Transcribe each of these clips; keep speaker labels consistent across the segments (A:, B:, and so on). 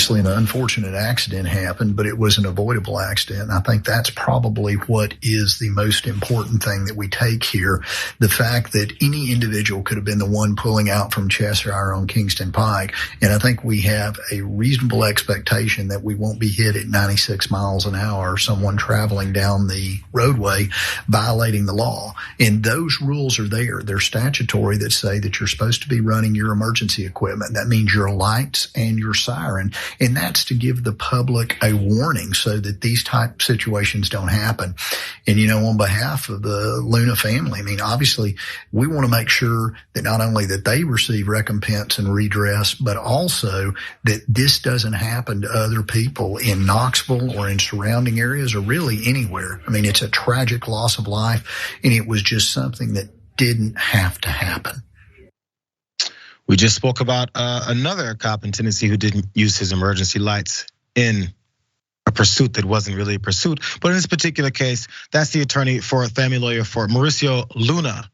A: obviously an unfortunate accident happened, but it was an avoidable accident. I think that's probably what is the most important thing that we take here. The fact that any individual could have been the one pulling out from Cheshire on Kingston Pike. And I think we have a reasonable expectation that we won't be hit at 96 miles an hour, someone traveling down the roadway violating the law. And those rules are there. They're statutory that say that you're supposed to be running your emergency equipment. That means your lights and your siren. And that's to give the public a warning so that these type situations don't happen. And, on behalf of the Luna family, I mean, obviously we want to make sure that not only that they receive recompense and redress, but also that this doesn't happen to other people in Knoxville or in surrounding areas or really anywhere. I mean, it's a tragic loss of life, and it was just something that didn't have to happen.
B: We just spoke about another cop in Tennessee who didn't use his emergency lights in a pursuit that wasn't really a pursuit. But in this particular case, that's the attorney for a family lawyer for Mauricio Luna,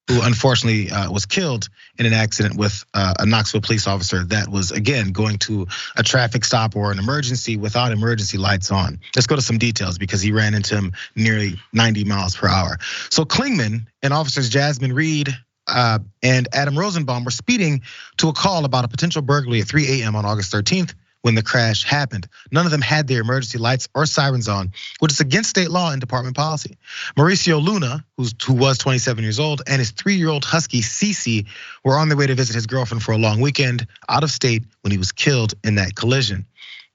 B: who unfortunately was killed in an accident with a Knoxville police officer that was, again, going to a traffic stop or an emergency without emergency lights on. Let's go to some details because he ran into him nearly 90 miles per hour. So Klingmann and officers Jasmine Reed and Adam Rosenbaum were speeding to a call about a potential burglary at 3 a.m. on August 13th when the crash happened. None of them had their emergency lights or sirens on, which is against state law and department policy. Mauricio Luna, who was 27 years old, and his 3-year-old husky Cece were on their way to visit his girlfriend for a long weekend out of state when he was killed in that collision.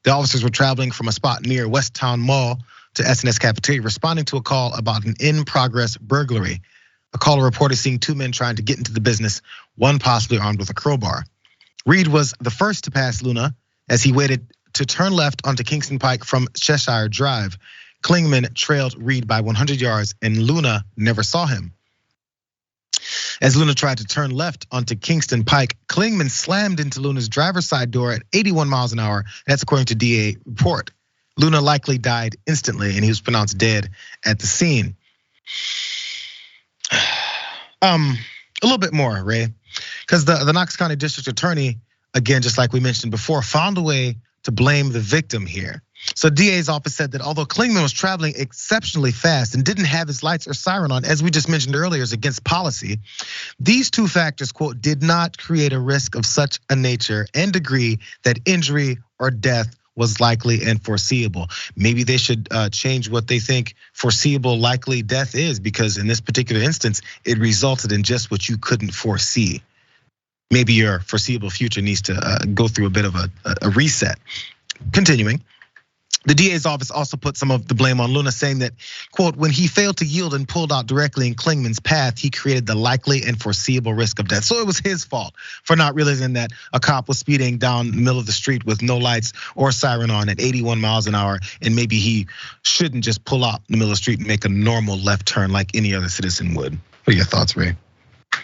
B: The officers were traveling from a spot near West Town Mall to S&S Cafeteria, responding to a call about an in-progress burglary. A caller reported seeing 2 men trying to get into the business, one possibly armed with a crowbar. Reed was the first to pass Luna as he waited to turn left onto Kingston Pike from Cheshire Drive. Klingmann trailed Reed by 100 yards and Luna never saw him. As Luna tried to turn left onto Kingston Pike, Klingmann slammed into Luna's driver's side door at 81 miles an hour. That's according to DA report. Luna likely died instantly and he was pronounced dead at the scene. A little bit more, Ray, because the Knox County District Attorney, again, just like we mentioned before, found a way to blame the victim here. So DA's office said that although Klingmann was traveling exceptionally fast and didn't have his lights or siren on, as we just mentioned earlier, is against policy, these two factors, quote, did not create a risk of such a nature and degree that injury or death was likely and foreseeable. Maybe they should change what they think foreseeable likely death is, because in this particular instance, it resulted in just what you couldn't foresee. Maybe your foreseeable future needs to go through a bit of a reset. Continuing. The DA's office also put some of the blame on Luna, saying that, quote, when he failed to yield and pulled out directly in Klingmann's path, he created the likely and foreseeable risk of death. So it was his fault for not realizing that a cop was speeding down the middle of the street with no lights or siren on at 81 miles an hour. And maybe he shouldn't just pull out in the middle of the street and make a normal left turn like any other citizen would. What are your thoughts, Ray?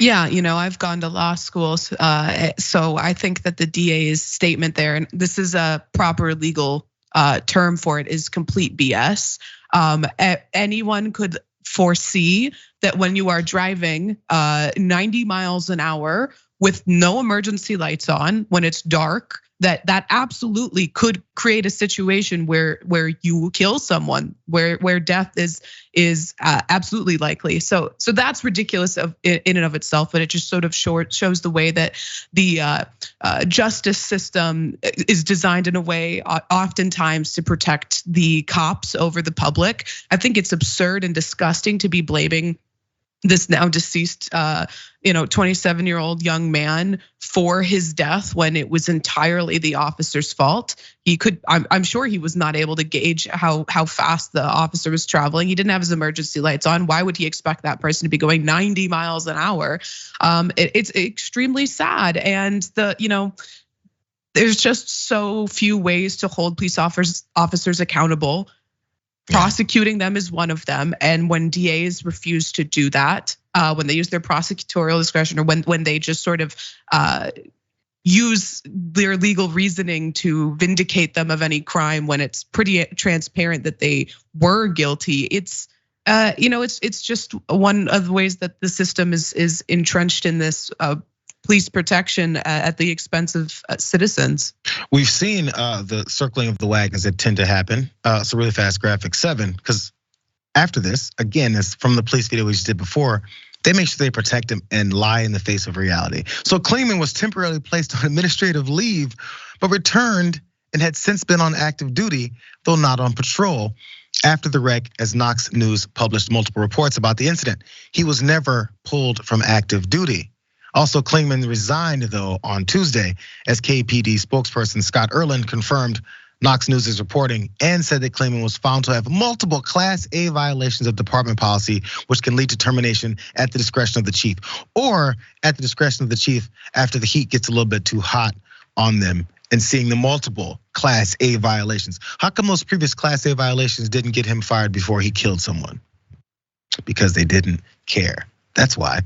C: Yeah, I've gone to law school, so I think that the DA's statement there, and this is a proper legal term for it, is complete BS. Anyone could foresee that when you are driving 90 miles an hour with no emergency lights on, when it's dark, that absolutely could create a situation where you kill someone, where death is absolutely likely. So that's ridiculous in and of itself, but it just sort of shows the way that the justice system is designed in a way oftentimes to protect the cops over the public. I think it's absurd and disgusting to be blaming this now deceased 27-year-old young man for his death when it was entirely the officer's fault. I'm sure he was not able to gauge how fast the officer was traveling. He didn't have his emergency lights on. Why would he expect that person to be going 90 miles an hour? It's extremely sad, and there's just so few ways to hold police officers accountable. Prosecuting them is one of them, and when DAs refuse to do that, when they use their prosecutorial discretion, or when they just sort of use their legal reasoning to vindicate them of any crime, when it's pretty transparent that they were guilty, it's just one of the ways that the system is entrenched in this police protection at the expense of citizens.
B: We've seen the circling of the wagons that tend to happen. So really fast graphic 7, because after this, again, as from the police video we just did before, they make sure they protect him and lie in the face of reality. So Klingmann was temporarily placed on administrative leave, but returned and had since been on active duty, though not on patrol, after the wreck, as Knox News published multiple reports about the incident. He was never pulled from active duty. Also, Klingmann resigned, though, on Tuesday, as KPD spokesperson Scott Erland confirmed Knox News' reporting and said that Klingmann was found to have multiple Class A violations of department policy, which can lead to termination at the discretion of the chief, or at the discretion of the chief after the heat gets a little bit too hot on them and seeing the multiple Class A violations. How come those previous Class A violations didn't get him fired before he killed someone? Because they didn't care. That's why.